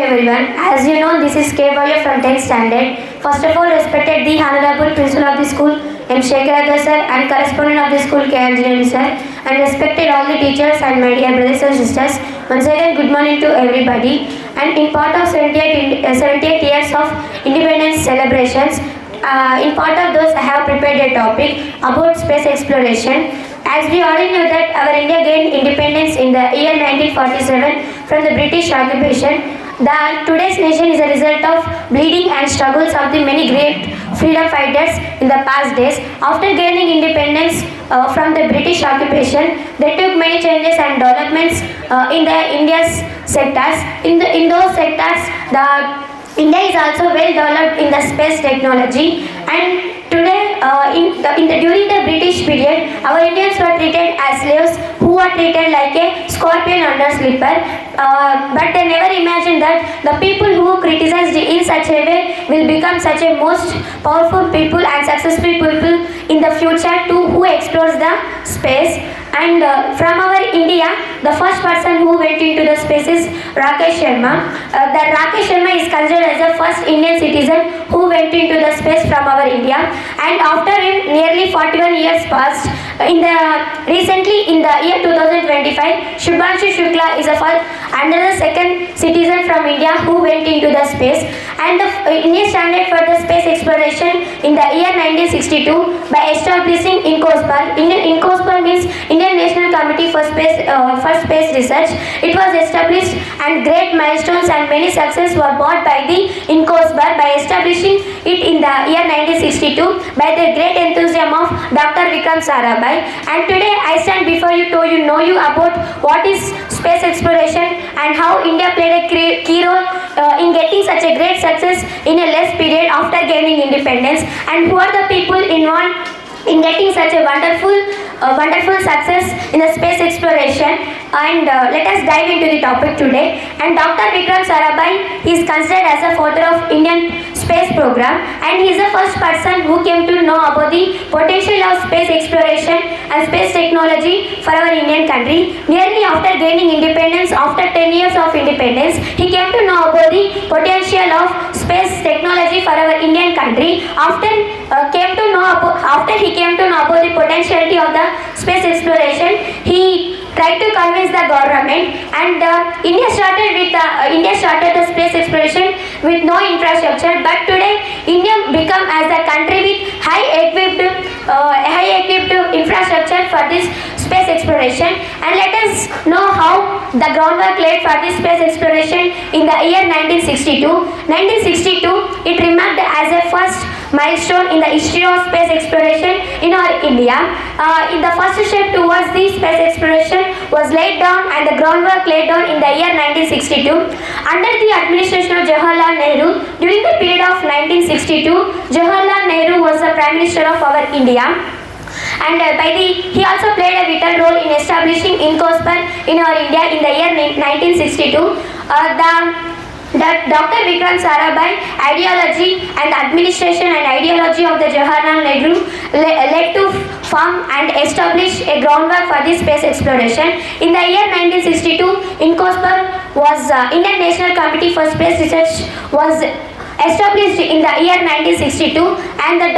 everyone. As you know, this is gb6wc from 10th standard. First of all, respected the Honorable Principal of the school, M. Shekhar sir, and correspondent of the school, K. Anjaneyulu sir, and respected all the teachers and my dear brothers and sisters. Once again, good morning to everybody. And in part of 78 years of independence celebrations, in part of those, I have prepared a topic about space exploration. As we already know that our India gained independence in the year 1947 from the British occupation. Today's nation is a result of bleeding and struggles of the many great freedom fighters in the past days. After gaining independence from the British occupation, they took many changes and developments in the India's sectors. In those sectors, India is also well developed in the space technology, and today during the British period, our Indians were treated as slaves who were treated like a scorpion under slipper, but they never imagined that the people who criticized in such a way will become such a most powerful people and successful people in the future too, who explores the space. And from our India, the first person who went into the space is Rakesh Sharma. The Rakesh Sharma is considered as the first Indian citizen who went into the space from our India. And after him, nearly 41 years passed. Recently, in the year 2025, Shubhanshu Shukla is another second citizen from India who went into the space. And the Indian standard for the space exploration in the year 1962 by establishing INCOSPAR. INCOSPAR means Indian National Committee for Space Research. It was established, and great milestones and many successes were brought by the INCOSPAR by establishing it in the year 1962 by the great enthusiasm of Dr. Vikram Sarabhai. And today I stand before you to know you about what is space exploration and how India played a key role in getting such a great success in a less period after gaining independence, and who are the people involved in getting such a wonderful success in the space exploration. And let us dive into the topic today. And Dr. Vikram Sarabhai is considered as the father of Indian space program, and he is the first person who came to know about the potential of space exploration and space technology for our Indian country. Nearly after gaining independence, after 10 years of independence, he came to know about the potential of space technology for our Indian country. After he came to know about the potentiality of the space exploration, he tried to convince the government, and India started the space exploration with no infrastructure. But today, India become as a country with high equipped infrastructure for this space exploration. And let us know how the groundwork laid for this space exploration in the year 1962. 1962, it remarked as a first milestone in the history of space exploration in our India. In the first step towards the space exploration was laid down, and the groundwork laid down in the year 1962 under the administration of Jawaharlal Nehru. During the period of 1962, Jawaharlal Nehru was the Prime Minister of our India. And he also played a vital role in establishing INCOSPAR in our India in the year 1962. Dr. Vikram Sarabhai ideology and administration and ideology of the Jawaharlal Nehru led to form and establish a groundwork for this space exploration. In the year 1962, INCOSPAR was Indian National Committee for Space Research was established in the year 1962, and the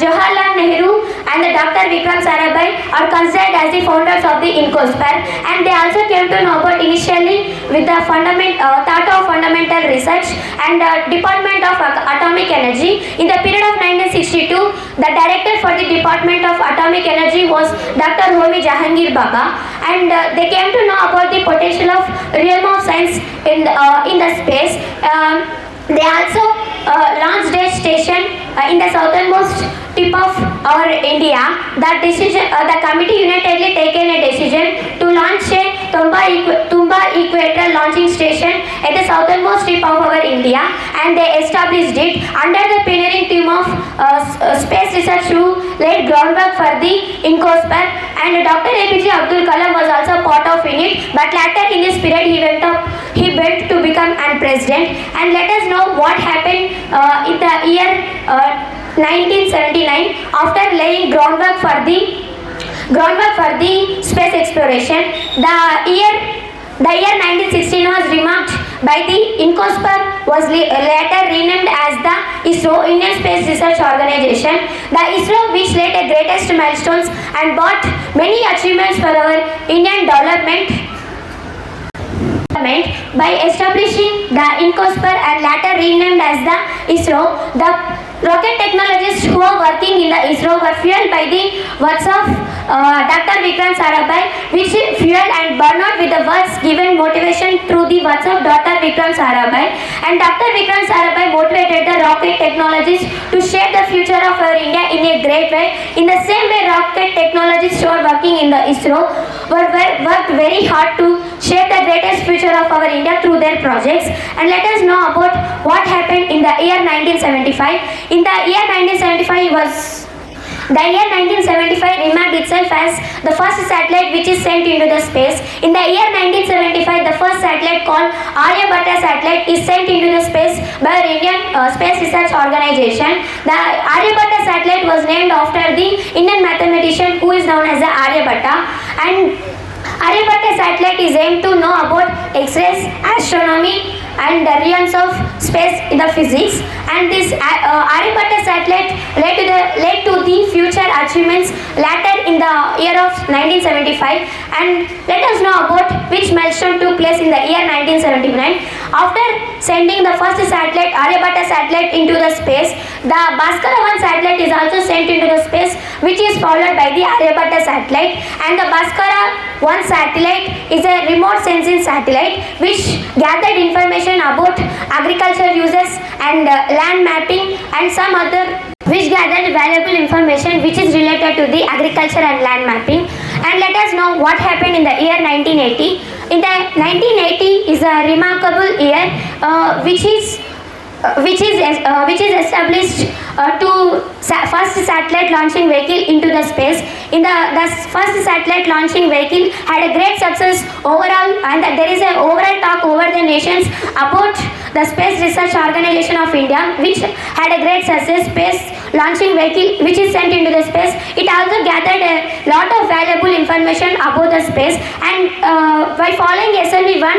Jawaharlal Nehru and the Dr. Vikram Sarabhai are considered as the founders of the INCOSPAR, and they also came to know about initially with the thought of fundamental research and Department of Atomic Energy. In the period of 1962, the director for the Department of Atomic Energy was Dr. Homi Jahangir Baba, and they came to know about the potential of realm of science in the space. They also launched a station in the southernmost tip of our India. The committee unitedly taken a decision to launch a Tumba Equator launching station at the southernmost tip of our India, and they established it under the pioneering team of space research who laid groundwork for the INCOSPAR, and Dr. APJ Abdul Kalam was also part of it, but later in this period he went to become an president. And let us know what happened in the year 1979 after laying groundwork for the space exploration. The year 1916 was remarked by the INCOSPER was later renamed as the ISRO, Indian Space Research Organization. The ISRO, which laid the greatest milestones and brought many achievements for our Indian development by establishing the INCOSPER and later renamed as the ISRO. The rocket technologists who are working in the ISRO were fueled by the words of Dr. Vikram Sarabhai, which fueled and burned out with the words given motivation through the words of Dr. Vikram Sarabhai. And Dr. Vikram Sarabhai motivated the rocket technologists to shape the future of our India in a great way. In the same way, rocket technologists who are working in the ISRO worked very hard to shape the greatest future of our India through their projects. And let us know about what happened in the year 1975. In the year 1975 remarked itself as the first satellite which is sent into the space. In the year 1975, the first satellite called Aryabhatta satellite is sent into the space by our Indian Space Research Organization. The Aryabhatta satellite was named after the Indian mathematician who is known as the Aryabhatta. And Aryabhatta satellite is aimed to know about X-rays, astronomy, and the realms of space in the physics. And this Aryabhatta satellite led to the future achievements later in the year of 1975. And let us know about which milestone took place in the year 1979. After sending the first satellite, Aryabhatta satellite, into the space, the Bhaskara 1 satellite is also sent into the space, which is followed by the Aryabhatta satellite. And the Bhaskara 1 satellite is a remote sensing satellite which gathered information about agriculture uses and land mapping and some other which gathered valuable information which is related to the agriculture and land mapping. And let us know what happened in the year 1980. In the 1980 is a remarkable year which is established to first satellite launching vehicle into the space. In the first satellite launching vehicle had a great success overall, and there is an overall talk over the nations about the Space Research Organization of India, which had a great success. Space launching vehicle which is sent into the space. It also gathered a lot of valuable information about the space. And by following SLV-1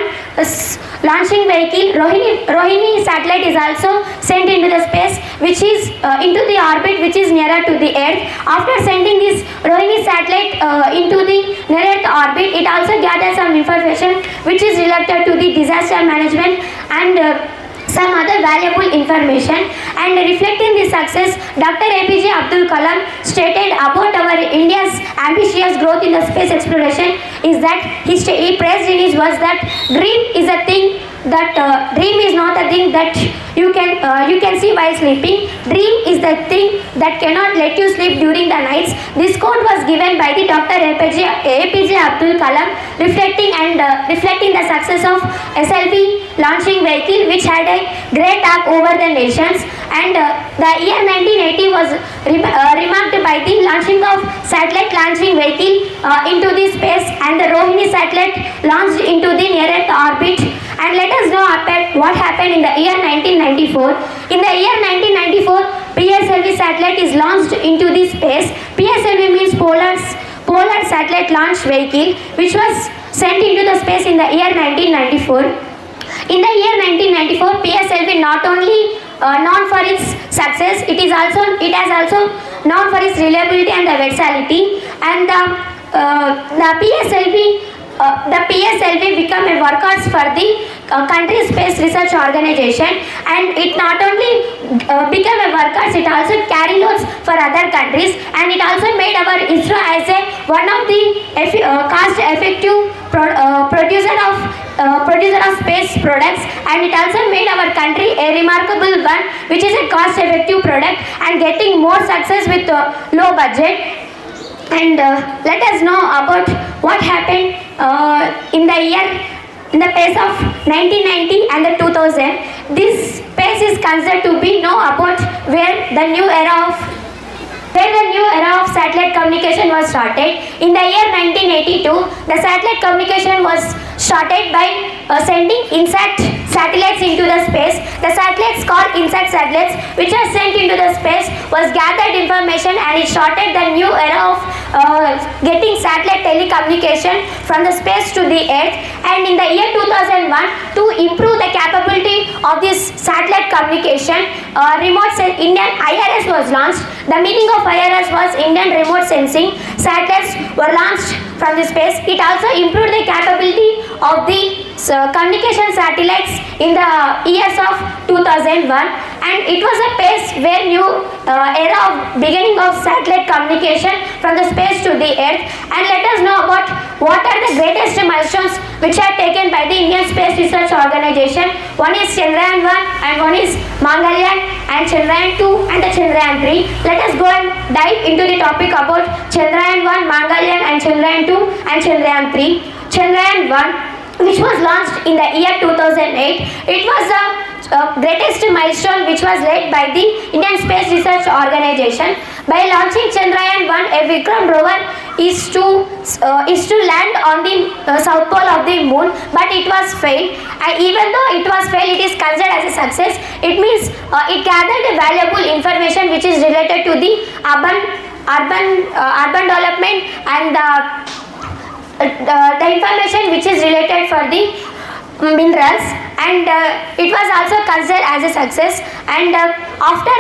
launching vehicle, Rohini satellite is also sent into the space, which is into the orbit which is nearer to the Earth. After sending this Rohini satellite into the nearer to orbit, it also gathers some information which is related to the disaster management and some other valuable information. And reflecting this success, Dr. APJ Abdul Kalam stated about our India's ambitious growth in the space exploration is that he praised in his words that dream is not a thing that you can see while sleeping. Dream is the thing that cannot let you sleep during the nights. This quote was given by the Dr. APJ Abdul Kalam, reflecting the success of SLV launching vehicle, which had a great talk over the nations. And the year 1980 was remarked by the launching of satellite launching vehicle into the space, and the Rohini satellite launched into the nearest orbit. And let us know what happened in the year 1994. In the year 1994, PSLV satellite is launched into the space. PSLV means Polar Satellite Launch Vehicle, which was sent into the space in the year 1994. In the year 1994, PSLV not only known for its success, it has also known for its reliability and the versatility. And the PSLV became a workhorse for the country's space research organization, and it not only became a workhorse, it also carried loads for other countries, and it also made our ISRO as one of the cost-effective producer of space products, and it also made our country a remarkable one, which is a cost-effective product and getting more success with low budget. And let us know about what happened in the phase of 1990 and the 2000. This phase is considered to be about where the new era of satellite communication was started. In the year 1982, the satellite communication was started by sending INSAT satellites into the space. The satellites called insect satellites, which were sent into the space, was gathered information, and it started the new era of getting satellite telecommunication from the space to the earth. And in the year 2001, to improve the capability of this satellite communication, Indian IRS was launched. The meaning of IRS was Indian Remote Sensing. Satellites were launched from the space. It also improved the capability of the communication satellites in the years of 2001, and it was a pace where new era of beginning of satellite communication from the space to the earth. And let us know about what are the greatest milestones which are taken by the Indian Space Research Organization. One is Chandrayaan 1 and one is Mangalyaan and Chandrayaan 2 and the Chandrayaan 3. Let us go and dive into the topic about Chandrayaan 1, Mangalyaan and Chandrayaan 2 and Chandrayaan 3. Chandrayaan 1, which was launched in the year 2008. It was the greatest milestone which was led by the Indian Space Research Organization. By launching Chandrayaan 1, a Vikram rover is to land on the south pole of the moon, but it was failed. And even though it was failed, it is considered as a success. It means it gathered a valuable information which is related to the urban development and the information which is related for the minerals, and it was also considered as a success. And after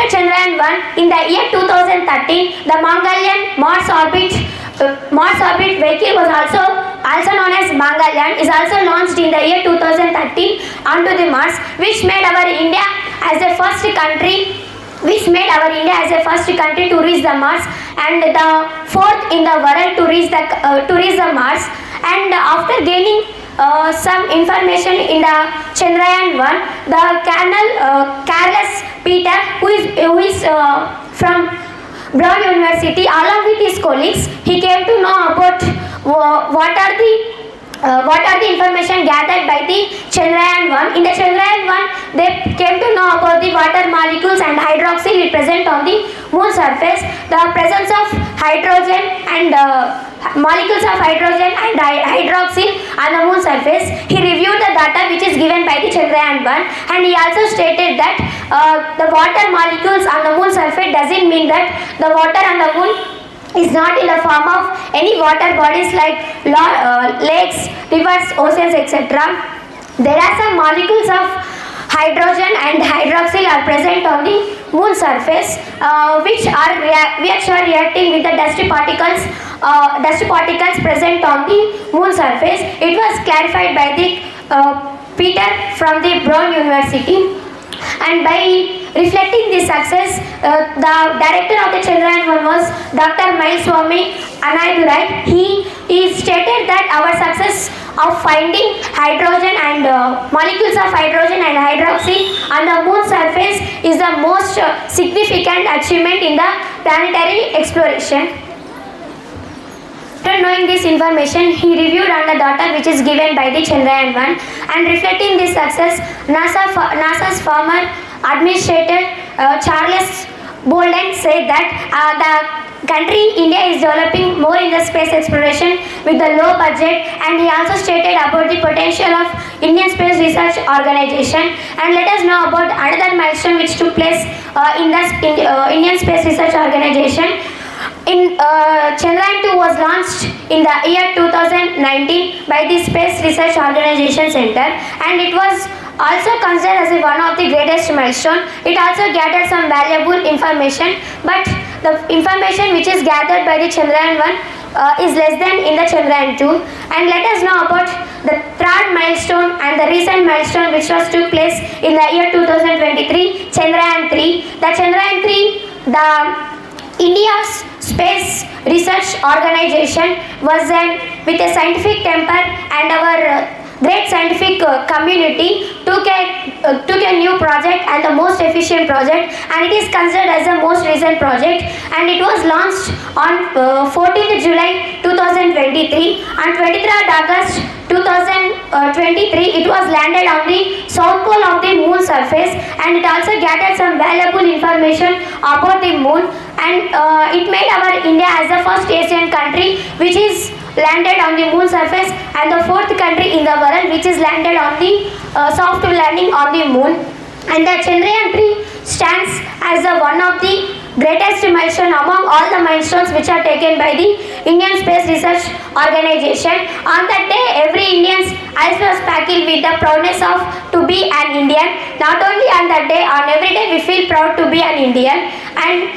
Chandrayaan 1, in the year 2013, the Mangalyaan Mars orbit vehicle was also known as Mangalyaan, is also launched in the year 2013 onto the Mars, which made our India as the first country to reach the Mars, and the fourth in the world to reach the Mars. And after gaining some information in the Chandrayaan 1, the Carlos Peter, who is from Brown University, along with his colleagues, he came to know about what are the information gathered by the Chandrayaan 1. In the Chandrayaan 1, they came to know about the water molecules and hydroxyl present on the moon surface, the presence of hydrogen and molecules of hydrogen and hydroxyl on the moon surface. He reviewed the data which is given by the Chandrayaan 1, and he also stated that the water molecules on the moon surface doesn't mean that the water on the moon is not in the form of any water bodies like lakes, rivers, oceans, etc. There are some molecules of hydrogen and hydroxyl are present on the moon surface, which are reacting with the dusty particles present on the moon surface. It was clarified by the Peter from the Brown University. And by reflecting this success, the director of the Chandrayaan 1 was Dr. Swami Anayadurai. He stated that our success of finding hydrogen and molecules of hydrogen and hydroxy on the moon surface is the most significant achievement in the planetary exploration. After knowing this information, he reviewed on the data which is given by the Chandrayaan 1, and reflecting this success, NASA's former administrator Charles Bolden said that the country India is developing more in the space exploration with the low budget, and he also stated about the potential of Indian Space Research Organization. And let us know about another milestone which took place in the Indian Space Research Organization. Chandrayaan 2 was launched in the year 2019 by the Space Research Organization Center, and it was also considered as one of the greatest milestone. It also gathered some valuable information, but the information which is gathered by the Chandrayaan 1 is less than in the Chandrayaan 2. And let us know about the third milestone and the recent milestone which was took place in the year 2023, Chandrayaan 3. The Chandrayaan 3, the India's Space Research Organization was with a scientific temper, and our great scientific community took a new project and the most efficient project, and it is considered as the most recent project, and it was launched on 14th July 2023, and 23rd August 2023 it was landed on the south pole of the moon surface, and it also gathered some valuable information about the moon, and it made our India as the first Asian country which is landed on the moon surface, and the fourth country in the world which is landed on the soft landing on the moon. And the Chandrayaan-3 stands as one of the greatest milestone among all the milestones which are taken by the Indian Space Research Organization. On that day, every Indian's eyes was sparkled with the proudness of to be an Indian. Not only on that day, on every day we feel proud to be an Indian. And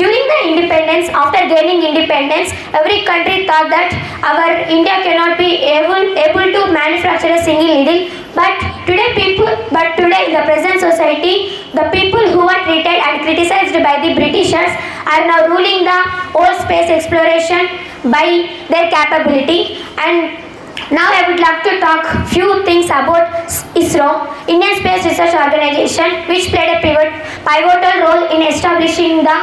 during the independence, after gaining independence, every country thought that our India cannot be able to manufacture a single needle. But today in the present society, the people who were treated and criticized by the Britishers are now ruling the whole space exploration by their capability. And now I would like to talk few things about ISRO, Indian Space Research Organization, which played a pivotal role in establishing the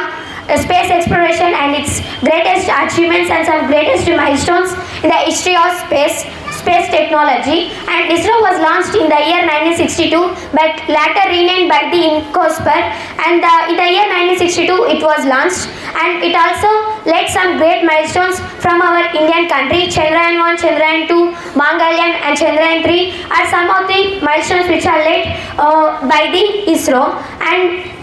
space exploration and its greatest achievements and some greatest milestones in the history of space technology. And ISRO was launched in the year 1962 but later renamed by the INCOSPER, and in the year 1962 it was launched, and it also led some great milestones from our Indian country. Chandrayaan-1, Chandrayaan-2, Mangalyaan and Chandrayaan-3 are some of the milestones which are led by the ISRO. And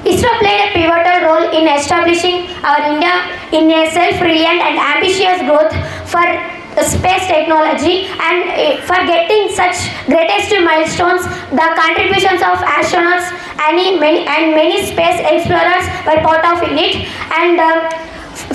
ISRO played a pivotal role in establishing our India in a self-reliant and ambitious growth for space technology, and for getting such greatest milestones, the contributions of astronauts and many space explorers were part of it. And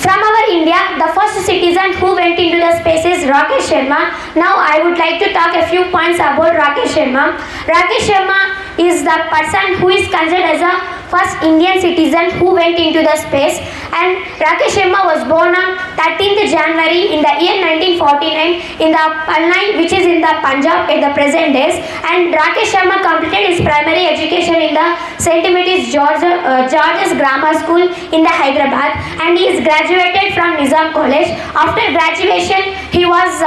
from our India, the first citizen who went into the space is Rakesh Sharma. Now I would like to talk a few points about Rakesh Sharma. Rakesh Sharma is the person who is considered as a first Indian citizen who went into the space. And Rakesh Sharma was born on 13th January in the year 1949 in the Palnai, which is in the Punjab at the present days. And Rakesh Sharma completed his primary education in the St. Mary's George's Grammar School in the Hyderabad, and he is graduated from Nizam College. After graduation, he was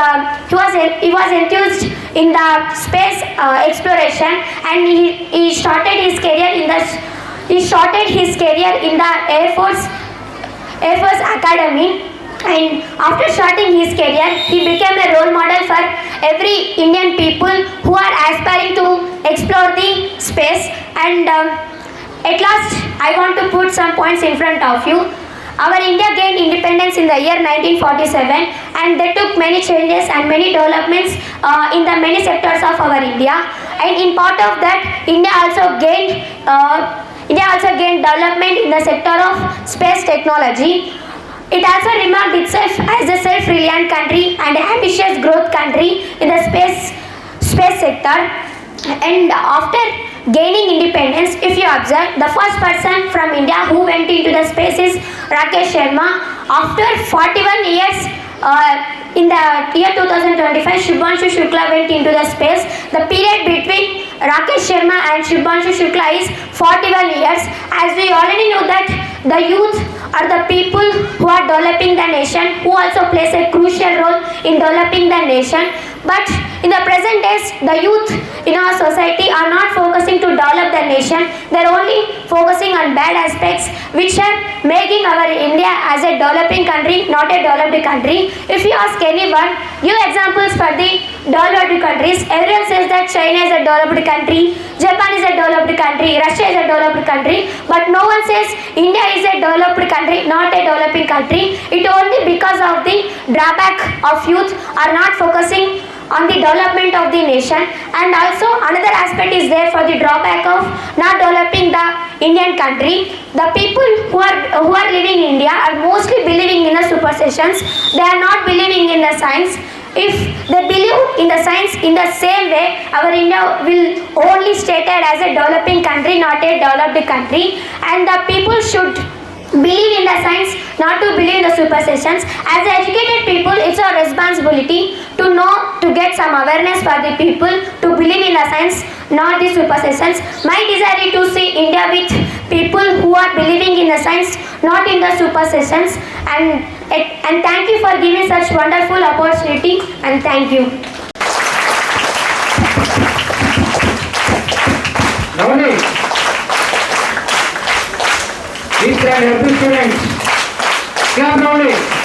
enthused in the space exploration, and he started his career in the Air Force Academy. And after starting his career, he became a role model for every Indian people who are aspiring to explore the space. And at last, I want to put some points in front of you. Our India gained independence in the year 1947, and they took many changes and many developments in the many sectors of our India. And in part of that, India also gained development in the sector of space technology. It also remarked itself as a self-reliant country and ambitious growth country in the space sector. And after gaining independence, if you observe, the first person from India who went into the space is Rakesh Sharma. After 41 years, in the year 2025, Shubhanshu Shukla went into the space. The period between Rakesh Sharma and Shubhanshu Shukla is 41 years. As we already know that the youth are the people who are developing the nation, who also plays a crucial role in developing the nation. But in the present days, the youth in our society are not focusing to develop the nation. They are only focusing on bad aspects, which are making our India as a developing country, not a developed country. If you ask anyone, give examples for the developed countries. Everyone says that China is a developed country, Japan is a developed country, Russia is a developed country, but no one says India is a developed country, not a developing country. It only because of the drawback of youth are not focusing on the development of the nation. And also another aspect is there for the drawback of not developing the Indian country. The people who are living in India are mostly believing in the superstitions. They are not believing in the science. If they believe in the science in the same way, our India will only stated as a developing country, not a developed country. And the people should believe in the science, not to believe in the superstitions. As educated people, it's our responsibility to know, to get some awareness for the people, to believe in the science, not the superstitions. My desire is to see India with people who are believing in the science, not in the superstitions. And thank you for giving such wonderful opportunity, and thank you. Lovely. Please stand, help the students. Clap loudly.